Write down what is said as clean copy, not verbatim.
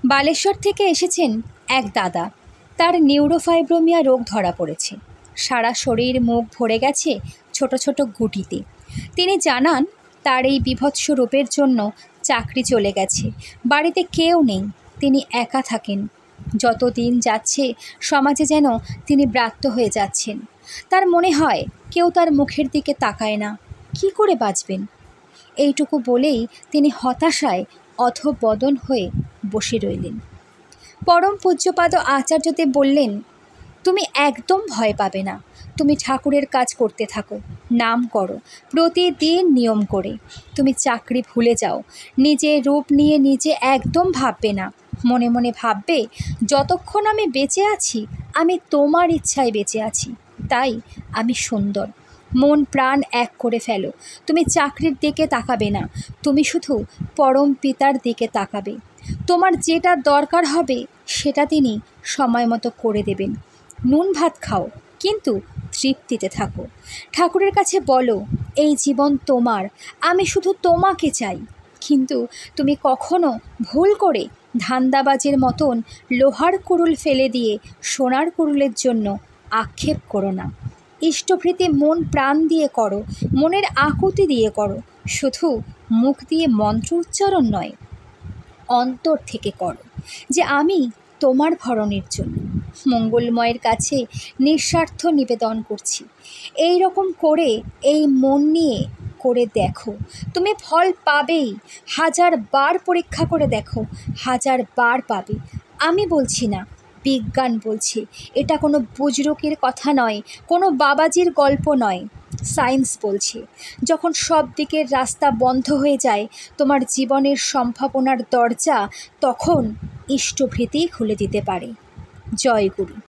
বালেশ্বর থেকে এসেছেন এক দাদা। তার নিউরোফাইব্রোমিয়া রোগ ধরা পড়েছে। সারা শরীর মুখ ভরে গেছে ছোট ছোট গুটিতে। তিনি জানান তার এই বীভৎস রূপের জন্য চাকরি চলে গেছে, বাড়িতে কেউ নেই, তিনি একা থাকেন। যত দিন যাচ্ছে সমাজে যেন তিনি ব্রাত্য হয়ে যাচ্ছেন। তার মনে হয় কেউ তার মুখের দিকে তাকায় না, কি করে বাঁচবেন? এইটুকু বলেই তিনি হতাশায় অধঃপতন হয়ে বসে রইলেন। পরম পূজ্যপাদ আচার্যদেব বললেন, তুমি একদম ভয় পাবে না। তুমি ঠাকুরের কাজ করতে থাকো, নাম করো প্রতিদিন নিয়ম করে। তুমি চাকরি ভুলে যাও, নিজের রূপ নিয়ে নিজে একদম ভাববে না। মনে মনে ভাববে, যতক্ষণ আমি বেঁচে আছি আমি তোমার ইচ্ছায় বেঁচে আছি, তাই আমি সুন্দর। মন প্রাণ এক করে ফেলো। তুমি চাকরির দিকে তাকাবে না, তুমি শুধু পরম পিতার দিকে তাকাবে। তোমার যেটা দরকার হবে সেটা তিনি সময় মতো করে দেবেন। নুন ভাত খাও, কিন্তু তৃপ্তিতে থাকো। ঠাকুরের কাছে বলো, এই জীবন তোমার, আমি শুধু তোমাকে চাই। কিন্তু তুমি কখনো ভুল করে ধান্দাবাজের মতন লোহার কুড়ুল ফেলে দিয়ে সোনার কুড়ুলের জন্য আক্ষেপ করো না। ইষ্টভৃতি মন প্রাণ দিয়ে করো, মনের আকুতি দিয়ে করো। শুধু মুখ দিয়ে মন্ত্র উচ্চারণ নয়, অন্তর থেকে করো যে আমি তোমার ভরণের জন্য মঙ্গলময়ের কাছে নিঃস্বার্থ নিবেদন করছি। এই রকম করে এই মন নিয়ে করে দেখো, তুমি ফল পাবেই। 1000 বার পরীক্ষা করে দেখো, 1000 বার পাবে। আমি বলছি না, বিজ্ঞান বলছে। এটা কোনো বুজরুকের কথা নয়, কোনো বাবাজির গল্প নয়। সায়েন্স বলছে, যখন সব দিকের রাস্তা বন্ধ হয়ে যায় তোমার জীবনের সম্ভাবনার দরজা, তখন ইষ্টভৃতি খুলে দিতে পারে। জয় গুরু।